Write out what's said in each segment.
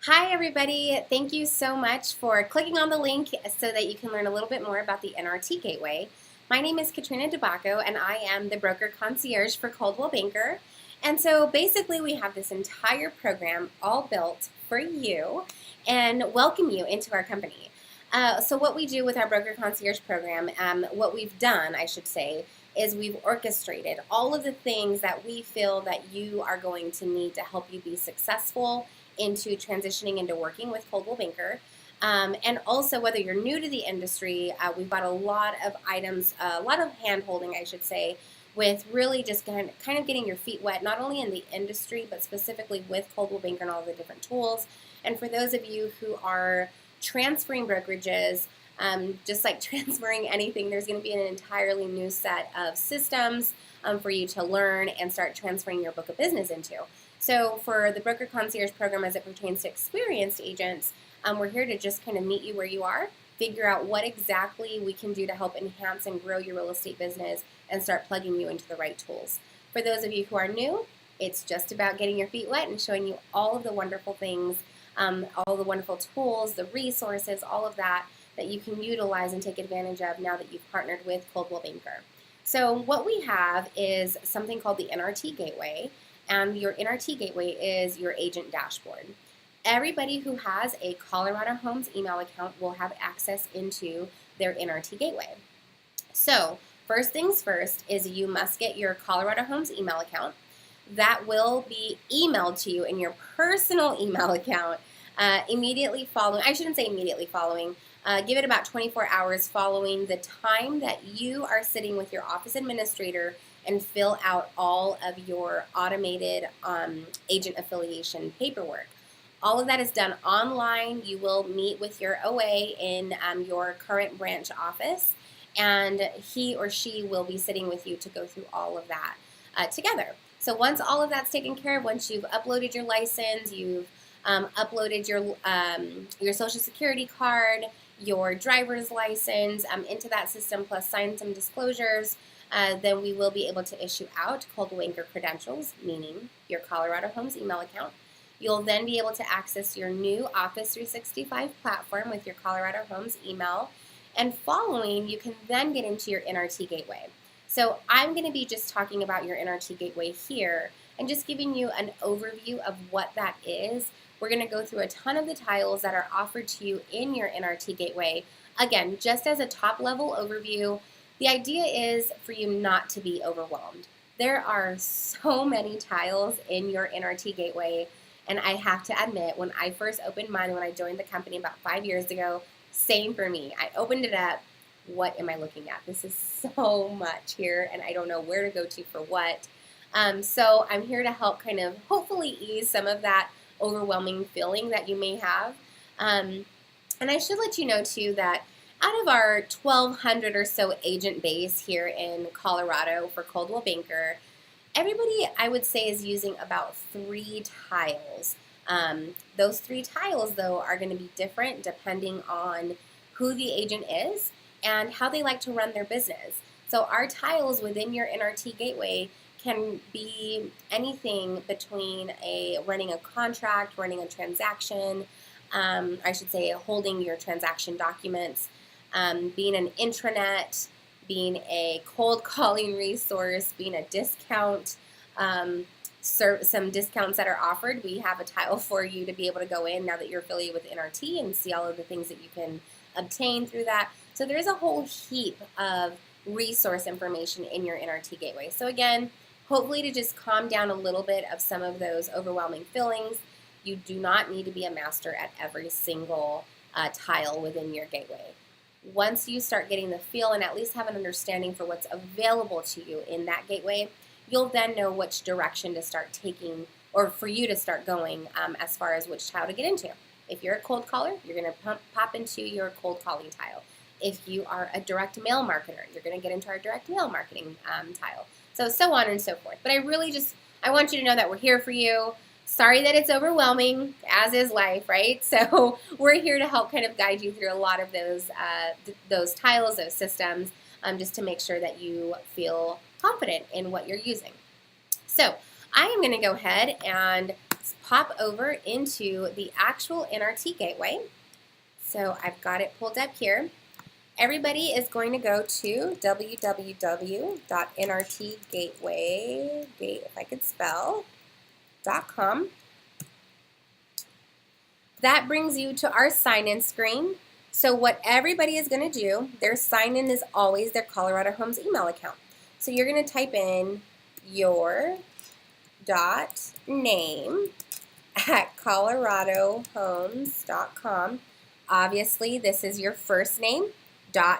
Hi everybody, thank you so much for clicking on the link so that you can learn a little bit more about the NRT Gateway. My name is Katrina DeBacco and I am the broker concierge for Coldwell Banker. And so basically we have this entire program all built for you and welcome you into our company. So what we do with our broker concierge program, what we've done, I should say, is we've orchestrated all of the things that we feel that you are going to need to help you be successful into transitioning into working with Coldwell Banker. And also, whether you're new to the industry, we've got a lot of items, a lot of hand-holding, I should say, with really just kind of getting your feet wet, not only in the industry, but specifically with Coldwell Banker and all the different tools. And for those of you who are transferring brokerages, just like transferring anything, there's going to be an entirely new set of systems for you to learn and start transferring your book of business into. So for the Broker Concierge program as it pertains to experienced agents, we're here to just kind of meet you where you are, figure out what exactly we can do to help enhance and grow your real estate business and start plugging you into the right tools. For those of you who are new, it's just about getting your feet wet and showing you all of the wonderful things, all the wonderful tools, the resources, all of that you can utilize and take advantage of now that you've partnered with Coldwell Banker. So what we have is something called the NRT Gateway. And your NRT Gateway is your agent dashboard. Everybody who has a Colorado Homes email account will have access into their NRT Gateway. So first things first is you must get your Colorado Homes email account. That will be emailed to you in your personal email account immediately following, I shouldn't say immediately following, give it about 24 hours following the time that you are sitting with your office administrator and fill out all of your automated agent affiliation paperwork. All of that is done online. You will meet with your OA in your current branch office, and he or she will be sitting with you to go through all of that together. So once all of that's taken care of, once you've uploaded your license, you've uploaded your social security card, your driver's license into that system, plus signed some disclosures, then we will be able to issue out Coldwell Banker credentials, meaning your Colorado Homes email account. You'll then be able to access your new Office 365 platform with your Colorado Homes email. And following, you can then get into your NRT Gateway. So I'm going to be just talking about your NRT Gateway here and just giving you an overview of what that is. We're going to go through a ton of the tiles that are offered to you in your NRT Gateway. Again, just as a top-level overview, the idea is for you not to be overwhelmed. There are so many tiles in your NRT Gateway, and I have to admit, when I first opened mine, when I joined the company about 5 years ago, same for me. I opened it up. What am I looking at? This is so much here, and I don't know where to go to for what. So I'm here to help kind of hopefully ease some of that overwhelming feeling that you may have. And I should let you know, too, that out of our 1,200 or so agent base here in Colorado for Coldwell Banker, everybody, I would say, is using about 3 tiles. Those 3 tiles, though, are going to be different depending on who the agent is and how they like to run their business. So our tiles within your NRT Gateway can be anything between running a contract, running a transaction, I should say holding your transaction documents, being an intranet, being a cold calling resource, being a discount, some discounts that are offered. We have a tile for you to be able to go in now that you're affiliated with NRT and see all of the things that you can obtain through that. So there is a whole heap of resource information in your NRT Gateway. So again, hopefully to just calm down a little bit of some of those overwhelming feelings, you do not need to be a master at every single tile within your gateway. Once you start getting the feel and at least have an understanding for what's available to you in that gateway, you'll then know which direction to start taking or for you to start going as far as which tile to get into. If you're a cold caller, you're going to pop into your cold calling tile. If you are a direct mail marketer, you're going to get into our direct mail marketing tile. So on and so forth. But I want you to know that we're here for you. Sorry that it's overwhelming, as is life, right? So we're here to help kind of guide you through a lot of those tiles, those systems, just to make sure that you feel confident in what you're using. So I am going to go ahead and let's pop over into the actual NRT Gateway. So I've got it pulled up here. Everybody is going to go to www.nrtgateway, if I could spell, .com. That brings you to our sign-in screen. So what everybody is going to do, their sign-in is always their Colorado Homes email account. So you're going to type in your .name at coloradohomes.com. Obviously, this is your first name,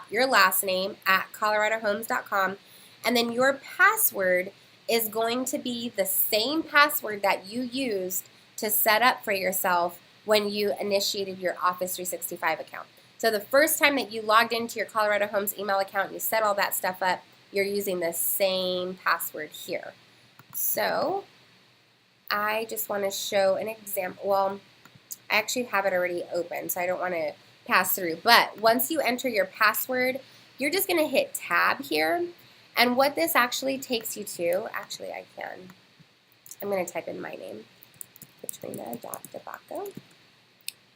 your last name at coloradohomes.com. And then your password is going to be the same password that you used to set up for yourself when you initiated your Office 365 account. So the first time that you logged into your Colorado Homes email account and you set all that stuff up, you're using the same password here. So I just want to show an example. Well, I actually have it already open, so I don't want to pass through. But once you enter your password, you're just going to hit tab here. And what this actually takes you to, actually I'm going to type in my name, Katrina.DeBacco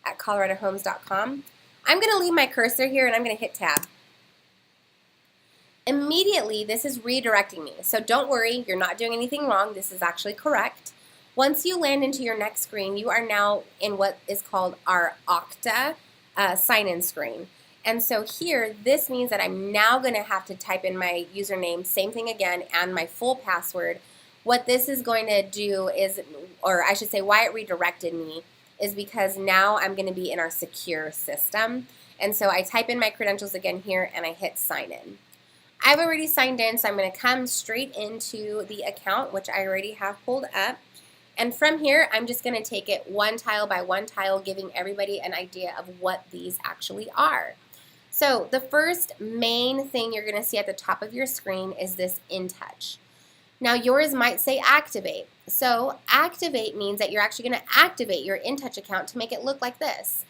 at coloradohomes.com. I'm going to leave my cursor here and I'm going to hit tab. Immediately, this is redirecting me. So don't worry, you're not doing anything wrong. This is actually correct. Once you land into your next screen, you are now in what is called our Okta sign-in screen. And so here, this means that I'm now going to have to type in my username, same thing again, and my full password. What this is going to do is, or I should say why it redirected me, is because now I'm going to be in our secure system. And so I type in my credentials again here and I hit sign in. I've already signed in, so I'm going to come straight into the account, which I already have pulled up. And from here, I'm just going to take it one tile by one tile, giving everybody an idea of what these actually are. So the first main thing you're going to see at the top of your screen is this InTouch. Now yours might say activate. So activate means that you're actually going to activate your InTouch account to make it look like this.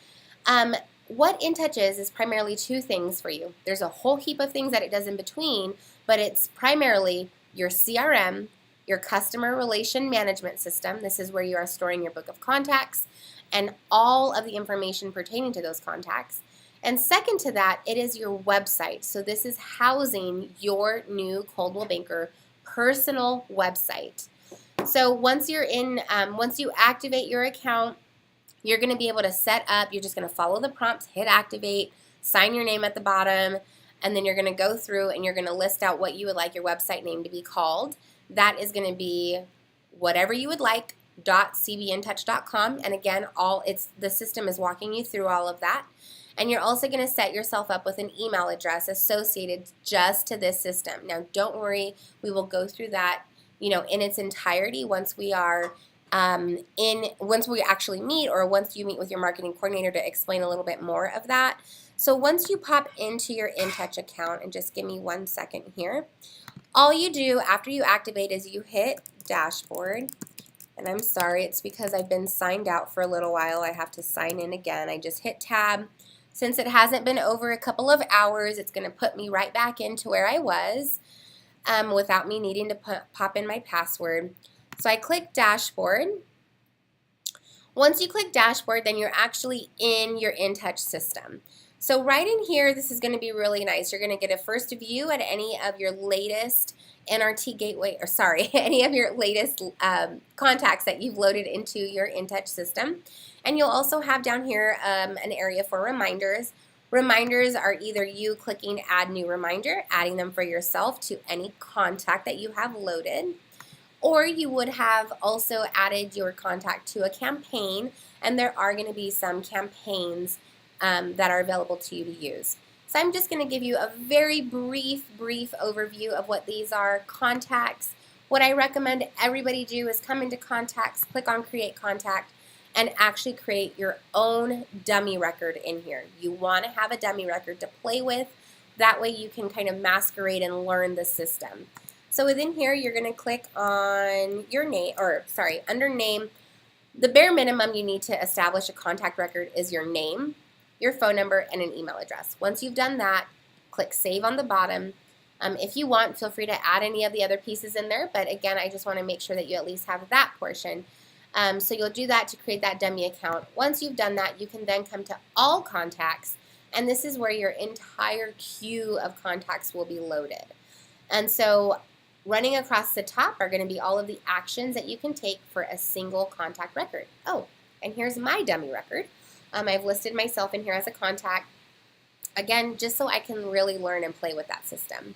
What InTouch is primarily two things for you. There's a whole heap of things that it does in between, but it's primarily your CRM, your customer relation management system. This is where you are storing your book of contacts and all of the information pertaining to those contacts. And second to that, it is your website. So this is housing your new Coldwell Banker personal website. So once you're in, once you activate your account, you're going to be able to set up, you're just going to follow the prompts, hit activate, sign your name at the bottom, and then you're going to go through and you're going to list out what you would like your website name to be called. That is going to be whatever you would like, .cbintouch.com. And again, the system is walking you through all of that. And you're also going to set yourself up with an email address associated just to this system. Now, don't worry, we will go through that, in its entirety once we are once we actually meet, or once you meet with your marketing coordinator to explain a little bit more of that. So once you pop into your InTouch account, and just give me 1 second here, all you do after you activate is you hit dashboard. And I'm sorry, it's because I've been signed out for a little while. I have to sign in again. I just hit tab. Since it hasn't been over a couple of hours, it's going to put me right back into where I was without me needing to pop in my password. So I click dashboard. Once you click dashboard, then you're actually in your InTouch system. So right in here, this is going to be really nice. You're going to get a first view at any of your latest NRT Gateway, any of your latest contacts that you've loaded into your InTouch system. And you'll also have down here an area for reminders. Reminders are either you clicking add new reminder, adding them for yourself to any contact that you have loaded, or you would have also added your contact to a campaign, and there are going to be some campaigns that are available to you to use. So I'm just going to give you a very brief overview of what these are. Contacts. What I recommend everybody do is come into contacts, click on create contact, and actually create your own dummy record in here. You want to have a dummy record to play with. That way you can kind of masquerade and learn the system. So within here, you're going to click on your name, under name. The bare minimum you need to establish a contact record is your name, your phone number, and an email address. Once you've done that, click save on the bottom. If you want, feel free to add any of the other pieces in there, but again, I just want to make sure that you at least have that portion. So you'll do that to create that dummy account. Once you've done that, you can then come to all contacts, and this is where your entire queue of contacts will be loaded. And so running across the top are going to be all of the actions that you can take for a single contact record. Oh, and here's my dummy record. I've listed myself in here as a contact, again, just so I can really learn and play with that system.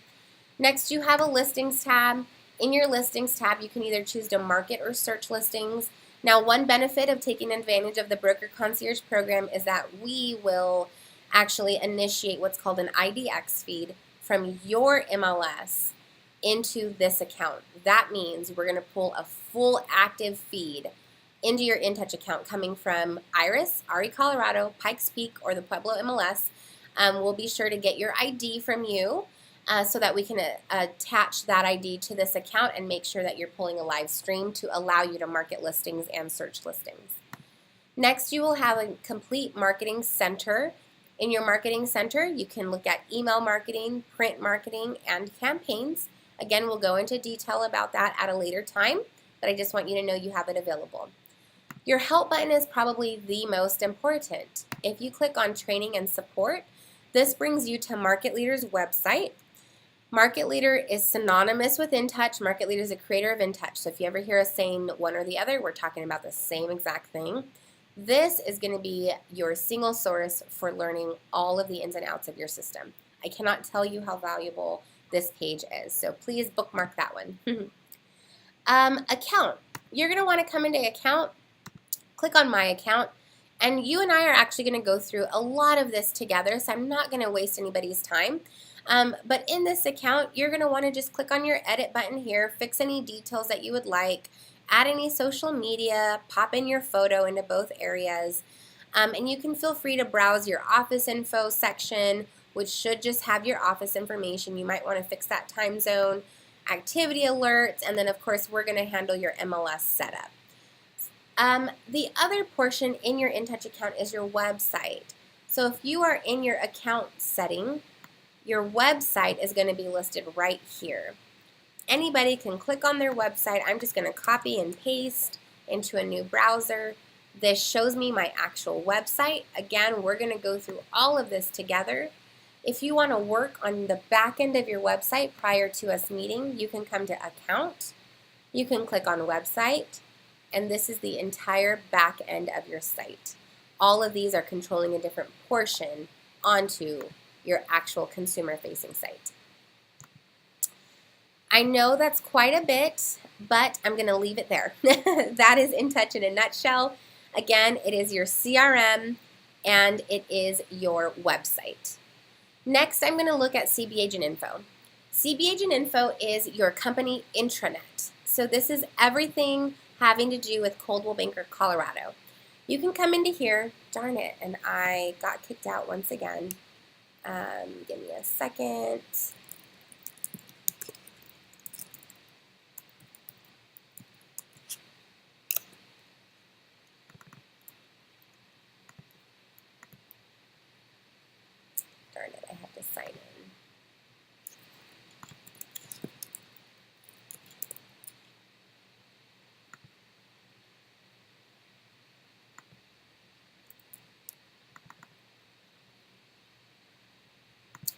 Next, you have a listings tab. In your listings tab, you can either choose to market or search listings. Now, one benefit of taking advantage of the Broker Concierge program is that we will actually initiate what's called an IDX feed from your MLS into this account. That means we're going to pull a full active feed into your InTouch account coming from Iris, RE Colorado, Pikes Peak, or the Pueblo MLS. We'll be sure to get your ID from you so that we can attach that ID to this account and make sure that you're pulling a live stream to allow you to market listings and search listings. Next, you will have a complete marketing center. In your marketing center, you can look at email marketing, print marketing, and campaigns. Again, we'll go into detail about that at a later time, but I just want you to know you have it available. Your help button is probably the most important. If you click on training and support, this brings you to Market Leader's website. Market Leader is synonymous with InTouch. Market Leader is a creator of InTouch. So if you ever hear us saying one or the other, we're talking about the same exact thing. This is going to be your single source for learning all of the ins and outs of your system. I cannot tell you how valuable this page is, so please bookmark that one. Account. You're going to want to come into account, click on my account, and you and I are actually going to go through a lot of this together, so I'm not going to waste anybody's time. But in this account, you're going to want to just click on your edit button here, fix any details that you would like, add any social media, pop in your photo into both areas, and you can feel free to browse your office info section, which should just have your office information. You might want to fix that time zone, activity alerts, and then of course we're going to handle your MLS setup. The other portion in your InTouch account is your website. So if you are in your account setting, your website is going to be listed right here. Anybody can click on their website. I'm just going to copy and paste into a new browser. This shows me my actual website. Again, we're going to go through all of this together. If you want to work on the back end of your website prior to us meeting, you can come to Account. You can click on Website, and this is the entire back end of your site. All of these are controlling a different portion onto your actual consumer-facing site. I know that's quite a bit, but I'm going to leave it there. That is InTouch in a nutshell. Again, it is your CRM, and it is your website. Next, I'm going to look at CB Agent Info. CB Agent Info is your company intranet. So this is everything having to do with Coldwell Banker, Colorado. You can come into here. Darn it, and I got kicked out once again. Give me a second. Darn it, I have to sign in.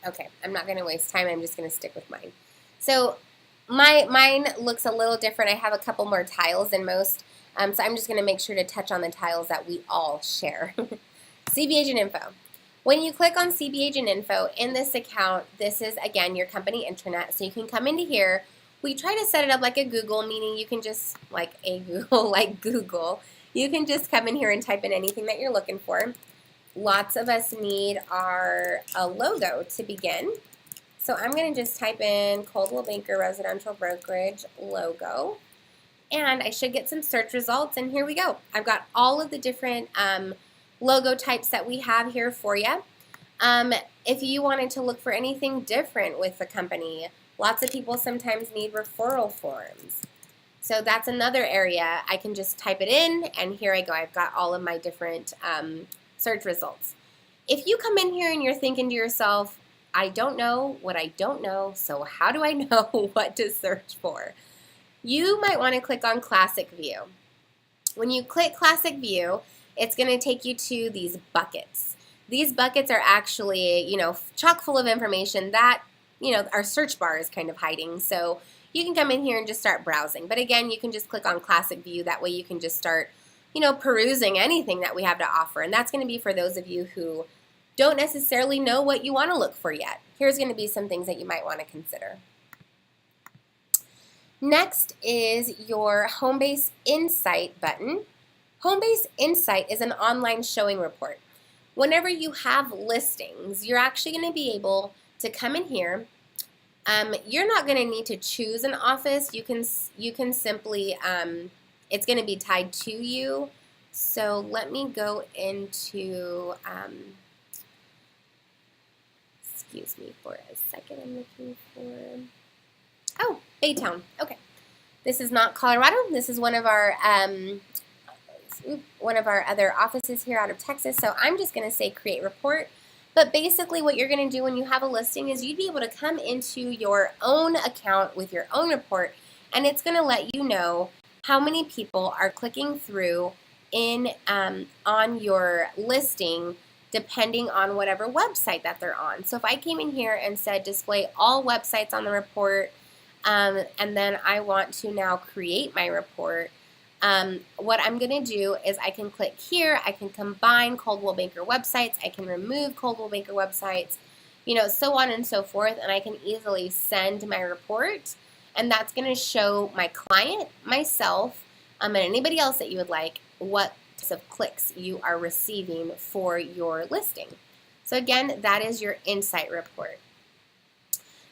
Okay, I'm not going to waste time. I'm just going to stick with mine. So mine looks a little different. I have a couple more tiles than most, so I'm just going to make sure to touch on the tiles that we all share. CB Agent Info. When you click on CB Agent Info in this account, this is, again, your company intranet. So you can come into here. We try to set it up like a Google, meaning you can just, like Google, you can just come in here and type in anything that you're looking for. Lots of us need a logo to begin. So I'm going to just type in Coldwell Banker Residential Brokerage logo. And I should get some search results. And here we go. I've got all of the different logo types that we have here for you. If you wanted to look for anything different with the company, lots of people sometimes need referral forms. So that's another area. I can just type it in, and here I go. I've got all of my different search results. If you come in here and you're thinking to yourself, I don't know what I don't know, so how do I know what to search for? You might want to click on Classic View. When you click Classic View, it's going to take you to these buckets. These buckets are actually, chock full of information that, our search bar is kind of hiding. So you can come in here and just start browsing. But again, you can just click on Classic View. That way you can just start, perusing anything that we have to offer. And that's going to be for those of you who don't necessarily know what you want to look for yet. Here's going to be some things that you might want to consider. Next is your Homebase Insight button. Homebase Insight is an online showing report. Whenever you have listings, you're actually going to be able to come in here. You're not going to need to choose an office. You can simply, it's going to be tied to you. So let me go into, excuse me for a second, I'm looking for, oh, Baytown. Okay, this is not Colorado. This is one of our other offices here out of Texas. So I'm just going to say create report. But basically, what you're going to do when you have a listing is you'd be able to come into your own account with your own report, and it's going to let you know how many people are clicking through on your listing, depending on whatever website that they're on. So if I came in here and said display all websites on the report. And then I want to now create my report. What I'm going to do is I can click here, I can combine Coldwell Banker websites, I can remove Coldwell Banker websites, so on and so forth, and I can easily send my report, and that's going to show my client, myself, and anybody else that you would like what types of clicks you are receiving for your listing. So again, that is your Insight report.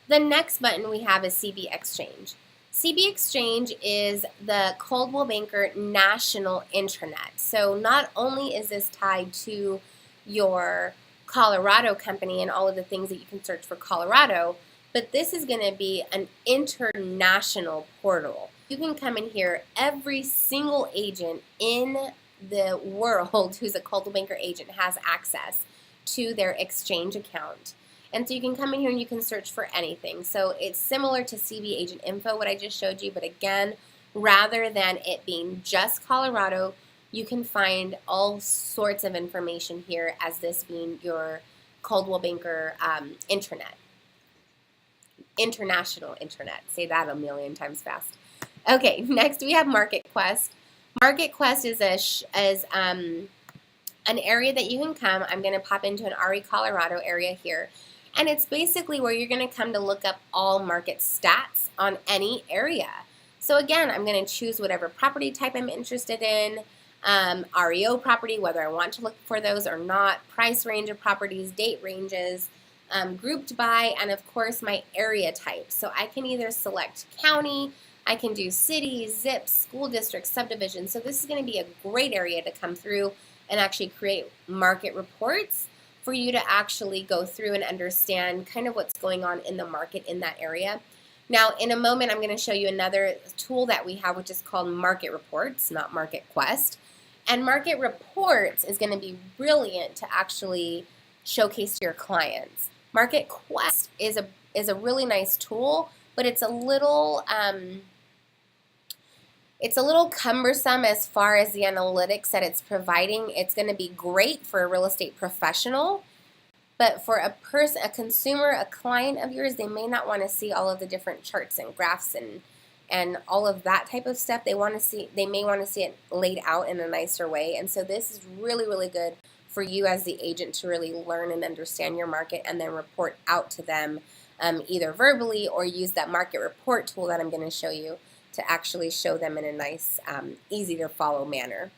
The next button we have is CB Exchange. CB Exchange is the Coldwell Banker national intranet. So not only is this tied to your Colorado company and all of the things that you can search for Colorado, but this is going to be an international portal. You can come in here, every single agent in the world who's a Coldwell Banker agent has access to their Exchange account. And so you can come in here and you can search for anything. So it's similar to CB Agent Info, what I just showed you, but again, rather than it being just Colorado, you can find all sorts of information here as this being your Coldwell Banker intranet. International intranet. Say that a million times fast. Okay, next we have MarketQuest. MarketQuest is an area that you can come. I'm going to pop into an RE Colorado area here. And it's basically where you're going to come to look up all market stats on any area. So again, I'm going to choose whatever property type I'm interested in, REO property, whether I want to look for those or not, price range of properties, date ranges, grouped by, and of course my area type. So I can either select county, I can do cities, zips, school districts, subdivisions. So this is going to be a great area to come through and actually create market reports for you to actually go through and understand kind of what's going on in the market in that area. Now, in a moment, I'm going to show you another tool that we have, which is called Market Reports, not MarketQuest. And Market Reports is going to be brilliant to actually showcase to your clients. MarketQuest is a really nice tool, but it's a little cumbersome as far as the analytics that it's providing. It's going to be great for a real estate professional, but for a consumer, a client of yours, they may not want to see all of the different charts and graphs and all of that type of stuff. They may want to see it laid out in a nicer way. And so this is really, really good for you as the agent to really learn and understand your market and then report out to them either verbally or use that market report tool that I'm going to show you to actually show them in a nice, easy to follow manner.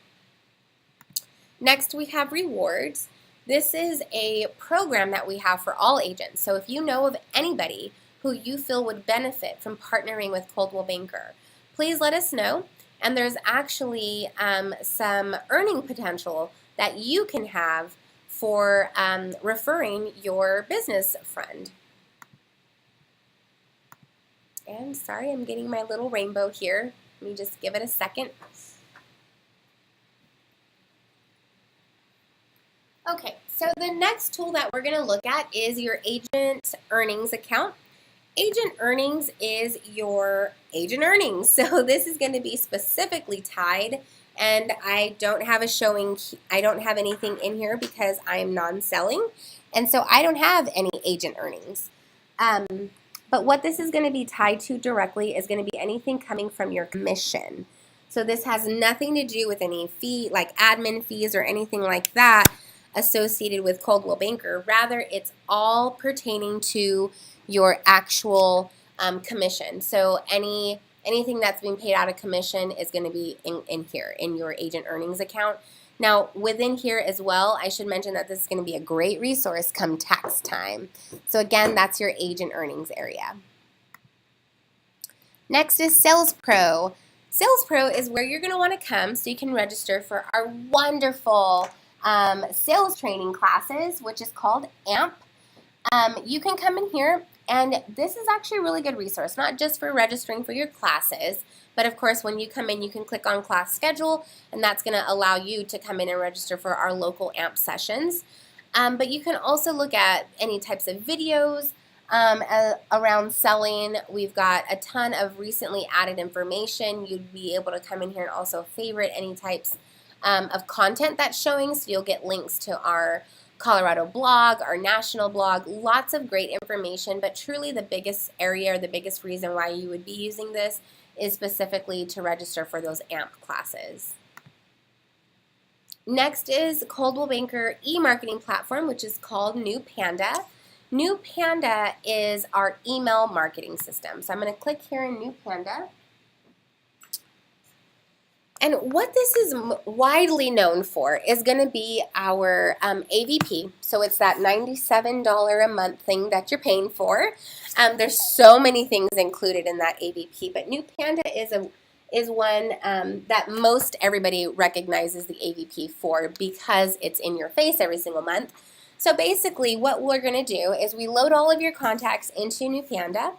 Next, we have rewards. This is a program that we have for all agents. So if you know of anybody who you feel would benefit from partnering with Coldwell Banker, please let us know. And there's actually some earning potential that you can have for referring your business friend. And sorry, I'm getting my little rainbow here. Let me just give it a second. Okay, so the next tool that we're going to look at is your agent earnings account. Agent earnings is your agent earnings. So this is going to be specifically tied and I don't have a showing, I don't have anything in here because I'm non-selling, and so I don't have any agent earnings. But what this is going to be tied to directly is going to be anything coming from your commission. So this has nothing to do with any fee, like admin fees or anything like that associated with Coldwell Banker. Rather, it's all pertaining to your actual commission. So anything that's being paid out of commission is going to be in here in your agent earnings account. Now, within here as well, I should mention that this is going to be a great resource come tax time. So again, that's your agent earnings area. Next is Sales Pro. Sales Pro is where you're going to want to come so you can register for our wonderful sales training classes, which is called AMP. You can come in here, and this is actually a really good resource, not just for registering for your classes, but of course when you come in you can click on class schedule, and that's going to allow you to come in and register for our local AMP sessions. But you can also look at any types of videos around selling. We've got a ton of recently added information. You'd be able to come in here and also favorite any types of content that's showing, so you'll get links to our Colorado blog, our national blog, lots of great information, but truly the biggest area or the biggest reason why you would be using this is specifically to register for those AMP classes. Next is Coldwell Banker e-marketing platform, which is called New Panda. New Panda is our email marketing system. So I'm going to click here in New Panda. And what this is widely known for is going to be our AVP. So it's that $97 a month thing that you're paying for. There's so many things included in that AVP, but New Panda is one that most everybody recognizes the AVP for because it's in your face every single month. So basically what we're going to do is we load all of your contacts into New Panda.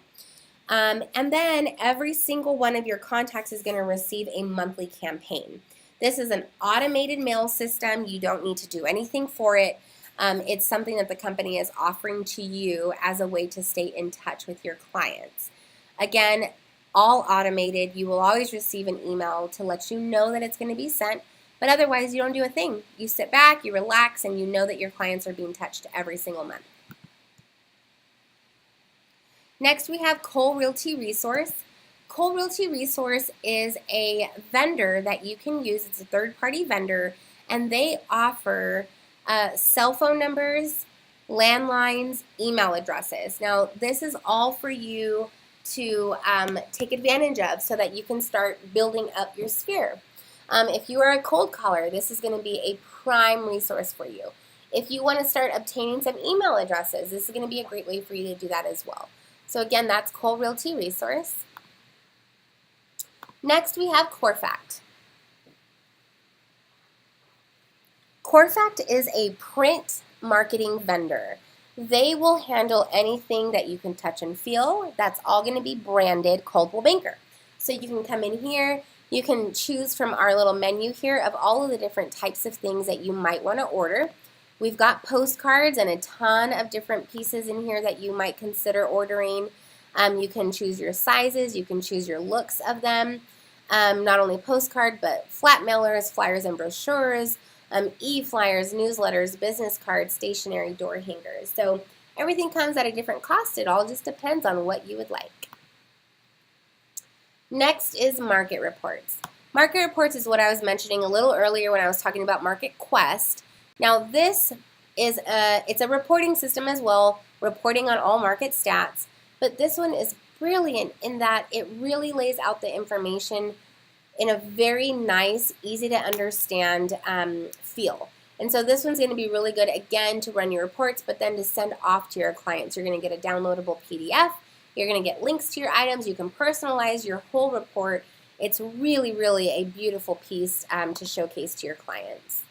And then every single one of your contacts is going to receive a monthly campaign. This is an automated mail system. You don't need to do anything for it. It's something that the company is offering to you as a way to stay in touch with your clients. Again, all automated. You will always receive an email to let you know that it's going to be sent, but otherwise you don't do a thing. You sit back, you relax, and you know that your clients are being touched every single month. Next, we have Cole Realty Resource. Cole Realty Resource is a vendor that you can use. It's a third-party vendor, and they offer cell phone numbers, landlines, email addresses. Now, this is all for you to take advantage of so that you can start building up your sphere. If you are a cold caller, this is going to be a prime resource for you. If you want to start obtaining some email addresses, this is going to be a great way for you to do that as well. So again, that's Cole Realty Resource. Next, we have CoreFact. CoreFact is a print marketing vendor. They will handle anything that you can touch and feel. That's all going to be branded Coldwell Banker. So you can come in here, you can choose from our little menu here of all of the different types of things that you might want to order. We've got postcards and a ton of different pieces in here that you might consider ordering. You can choose your sizes, you can choose your looks of them. Not only postcard, but flat mailers, flyers and brochures, e-flyers, newsletters, business cards, stationery, door hangers. So everything comes at a different cost. It all just depends on what you would like. Next is market reports. Market reports is what I was mentioning a little earlier when I was talking about Market Quest. Now this is it's a reporting system as well, reporting on all market stats, but this one is brilliant in that it really lays out the information in a very nice, easy to understand feel. And so this one's going to be really good, again, to run your reports, but then to send off to your clients. You're going to get a downloadable PDF. You're going to get links to your items. You can personalize your whole report. It's really, really a beautiful piece to showcase to your clients.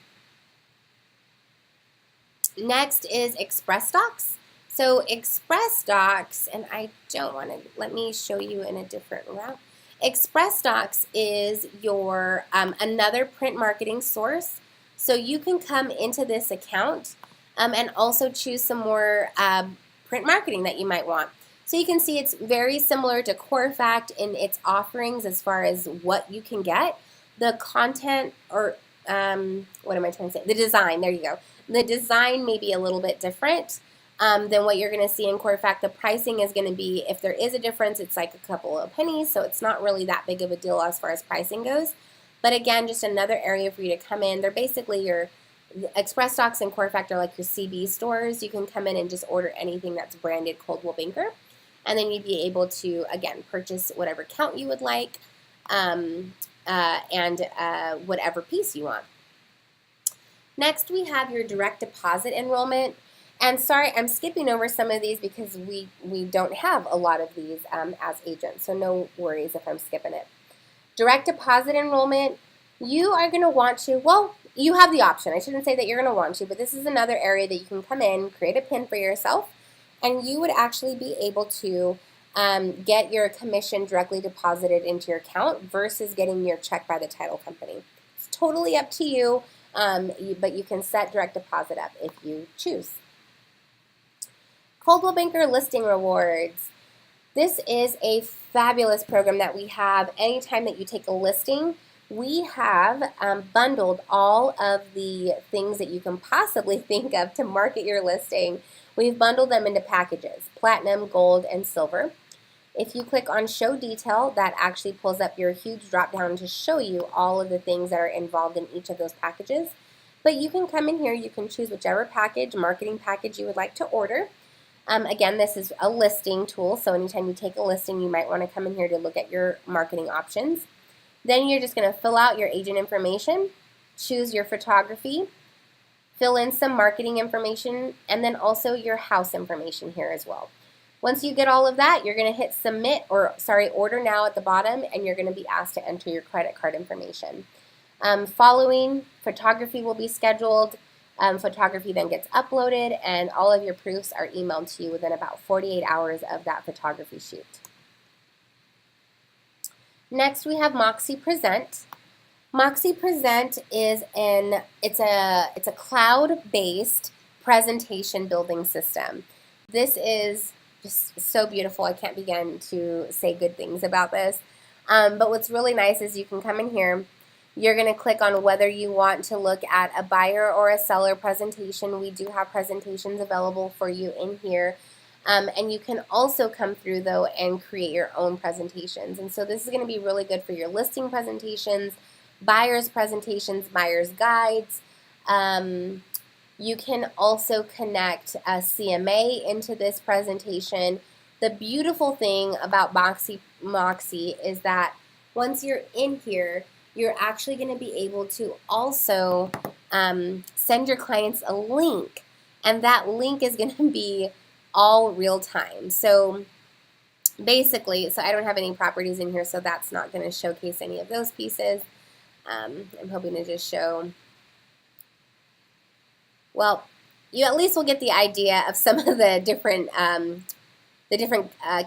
Next is Express Docs. So Express Docs, and I don't want to, let me show you in a different route. Express Docs is your another print marketing source. So you can come into this account and also choose some more print marketing that you might want. So you can see it's very similar to CoreFact in its offerings as far as what you can get. The content, or what am I trying to say? The design, there you go. The design may be a little bit different than what you're going to see in Core Fact. The pricing is going to be, if there is a difference, it's like a couple of pennies, so it's not really that big of a deal as far as pricing goes. But again, just another area for you to come in. They're basically your Express Stocks and Core Fact are like your CB stores. You can come in and just order anything that's branded Coldwell Banker, and then you'd be able to, again, purchase whatever count you would like and whatever piece you want. Next, we have your direct deposit enrollment. And sorry, I'm skipping over some of these because we don't have a lot of these as agents, so no worries if I'm skipping it. Direct deposit enrollment, you are going to want to, well, you have the option. I shouldn't say that you're going to want to, but this is another area that you can come in, create a PIN for yourself, and you would actually be able to get your commission directly deposited into your account versus getting your check by the title company. It's totally up to you, but you can set direct deposit up if you choose. Coldwell Banker Listing Rewards. This is a fabulous program that we have. Anytime that you take a listing, we have bundled all of the things that you can possibly think of to market your listing. We've bundled them into packages, platinum, gold, and silver. If you click on show detail, that actually pulls up your huge drop down to show you all of the things that are involved in each of those packages. But you can come in here, you can choose whichever package, marketing package you would like to order. Again, this is a listing tool, so anytime you take a listing, you might want to come in here to look at your marketing options. Then you're just going to fill out your agent information, choose your photography, fill in some marketing information, and then also your house information here as well. Once you get all of that, you're going to hit submit, order now at the bottom, and you're going to be asked to enter your credit card information. Following, photography will be scheduled. Photography then gets uploaded, and all of your proofs are emailed to you within about 48 hours of that photography shoot. Next, we have Moxie Present. Moxie Present is it's a cloud-based presentation building system. This is just so beautiful. I can't begin to say good things about this. But what's really nice is you can come in here. You're going to click on whether you want to look at a buyer or a seller presentation. We do have presentations available for you in here. And you can also come through, though, and create your own presentations. And so this is going to be really good for your listing presentations, buyer's presentations, buyer's guides. You can also connect a CMA into this presentation. The beautiful thing about Moxie is that once you're in here, you're actually going to be able to also send your clients a link, and that link is going to be all real time. So basically, I don't have any properties in here, so that's not going to showcase any of those pieces. I'm hoping to just show, well, you at least will get the idea of some of the different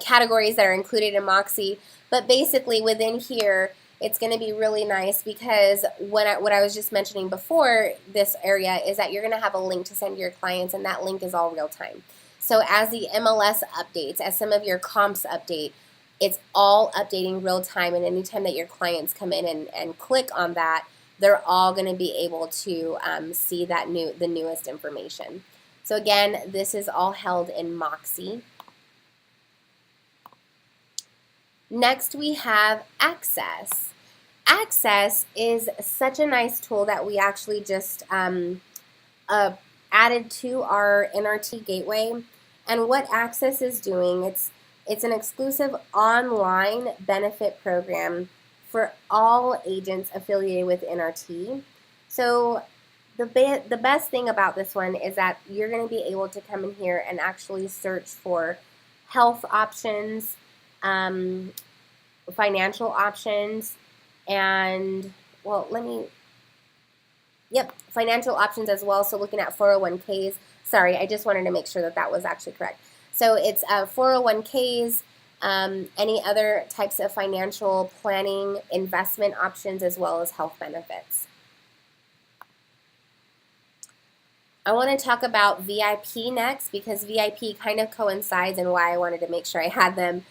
categories that are included in Moxie. But basically within here, it's going to be really nice because what I was just mentioning before this area is that you're going to have a link to send to your clients, and that link is all real time. So as the MLS updates, as some of your comps update, it's all updating real time, and anytime that your clients come in and click on that, they're all going to be able to see that the newest information. So again, this is all held in Moxie. Next, we have Access. Access is such a nice tool that we actually just added to our NRTGateway. And what Access is doing, it's an exclusive online benefit program for all agents affiliated with NRT. So the best thing about this one is that you're going to be able to come in here and actually search for health options, financial options, and, well, financial options as well. So looking at 401ks. Sorry, I just wanted to make sure that that was actually correct. So it's 401ks, any other types of financial planning, investment options, as well as health benefits. I want to talk about VIP next because VIP kind of coincides and why I wanted to make sure I had them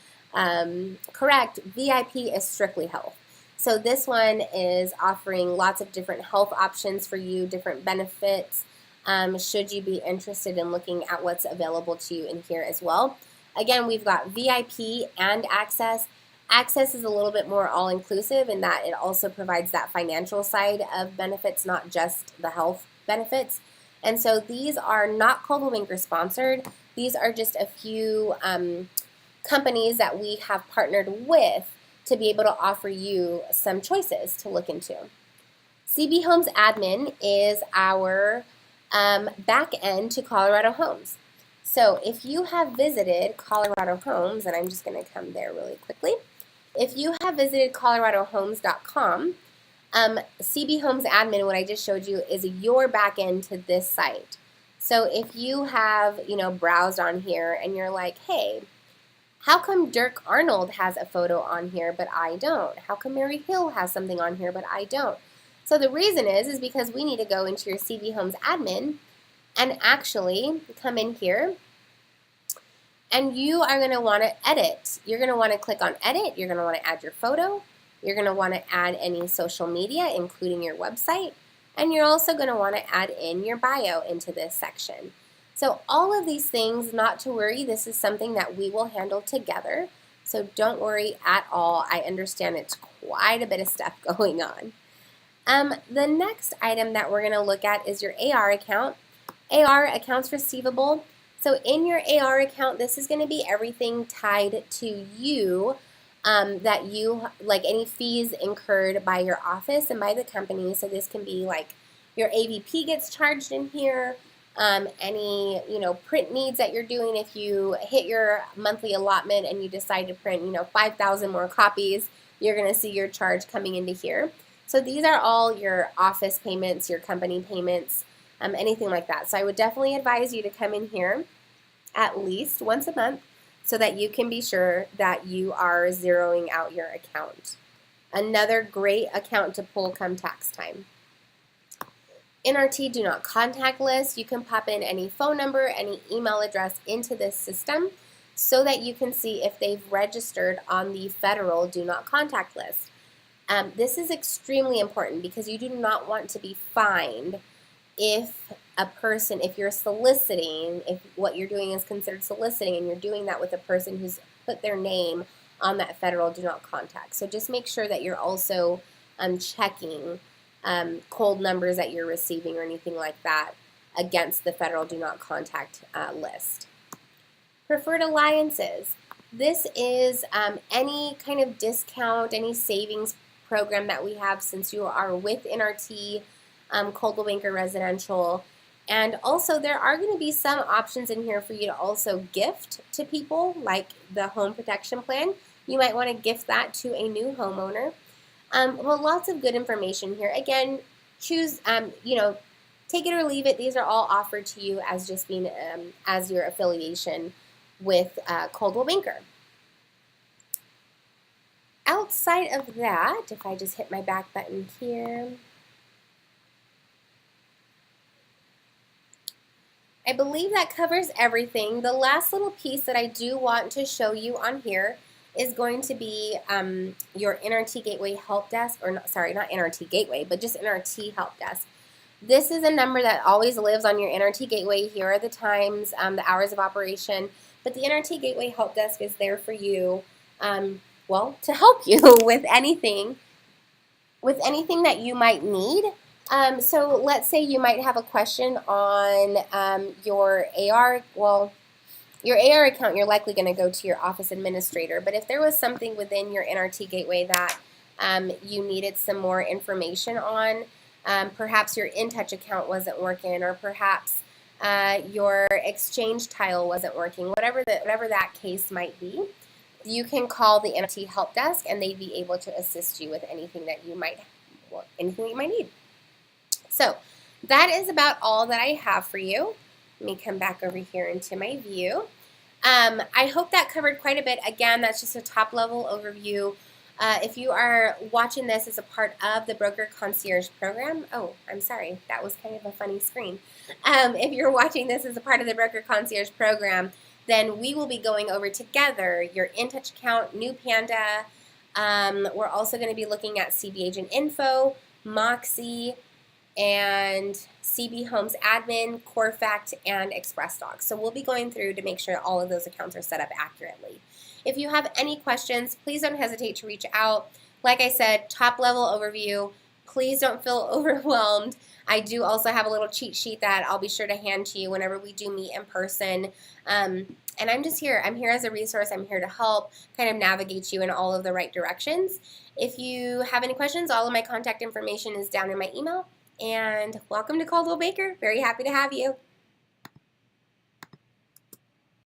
correct. VIP is strictly health. So this one is offering lots of different health options for you, different benefits, should you be interested in looking at what's available to you in here as well. Again, we've got VIP and Access. Access is a little bit more all-inclusive in that it also provides that financial side of benefits, not just the health benefits. And so these are not Coldwell Banker sponsored. These are just a few companies that we have partnered with to be able to offer you some choices to look into. CB Homes Admin is our back end to Colorado Homes. So if you have visited Colorado Homes, and I'm just going to come there really quickly. If you have visited coloradohomes.com, CB Homes Admin, what I just showed you, is your back end to this site. So if you have, browsed on here and you're like, hey, how come Dirk Arnold has a photo on here, but I don't? How come Mary Hill has something on here, but I don't? So the reason is because we need to go into your CB Homes admin and actually come in here, and you are going to want to edit. You're going to want to click on edit. You're going to want to add your photo. You're going to want to add any social media, including your website. And you're also going to want to add in your bio into this section. So all of these things, not to worry, this is something that we will handle together. So don't worry at all. I understand it's quite a bit of stuff going on. The next item that we're going to look at is your AR account. AR, accounts receivable. So in your AR account, this is going to be everything tied to you, that you, like any fees incurred by your office and by the company. So this can be like your AVP gets charged in here. Any, print needs that you're doing. If you hit your monthly allotment and you decide to print, 5,000 more copies, you're going to see your charge coming into here. So these are all your office payments, your company payments, anything like that. So I would definitely advise you to come in here at least once a month so that you can be sure that you are zeroing out your account. Another great account to pull come tax time. NRT do not contact list. You can pop in any phone number, any email address into this system so that you can see if they've registered on the federal do not contact list. This is extremely important because you do not want to be fined if you're soliciting, if what you're doing is considered soliciting and you're doing that with a person who's put their name on that federal do not contact. So just make sure that you're also checking cold numbers that you're receiving or anything like that against the federal do not contact list. Preferred alliances. This is any kind of discount, any savings program that we have since you are with NRT, Coldwell Banker Residential. And also there are going to be some options in here for you to also gift to people, like the home protection plan. You might want to gift that to a new homeowner. Well, lots of good information here. Again, choose, take it or leave it. These are all offered to you as just being as your affiliation with Coldwell Banker. Outside of that, if I just hit my back button here, I believe that covers everything. The last little piece that I do want to show you on here is going to be your NRT Gateway Help Desk, or not NRT Gateway, but just NRT Help Desk. This is a number that always lives on your NRT Gateway. Here are the times, the hours of operation, but the NRT Gateway Help Desk is there for you, to help you with anything that you might need. So let's say you might have a question on your AR. Well, your AR account, you're likely going to go to your office administrator. But if there was something within your NRT Gateway that you needed some more information on, perhaps your InTouch account wasn't working, or perhaps your Exchange tile wasn't working, whatever that case might be, you can call the NRT Help Desk and they'd be able to assist you with anything that you might need. So that is about all that I have for you. Let me come back over here into my view. I hope that covered quite a bit. Again, that's just a top-level overview. If you are watching this as a part of the Broker Concierge program, oh, I'm sorry, that was kind of a funny screen. If you're watching this as a part of the Broker Concierge program, then we will be going over together your InTouch account, New Panda, We're also going to be looking at CB Agent Info, Moxie, and CB Homes Admin, CoreFact, and ExpressDocs. So we'll be going through to make sure all of those accounts are set up accurately. If you have any questions, please don't hesitate to reach out. Like I said, top level overview. Please don't feel overwhelmed. I do also have a little cheat sheet that I'll be sure to hand to you whenever we do meet in person. And I'm just here. I'm here as a resource. I'm here to help kind of navigate you in all of the right directions. If you have any questions, all of my contact information is down in my email. And welcome to Coldwell Banker. Very happy to have you.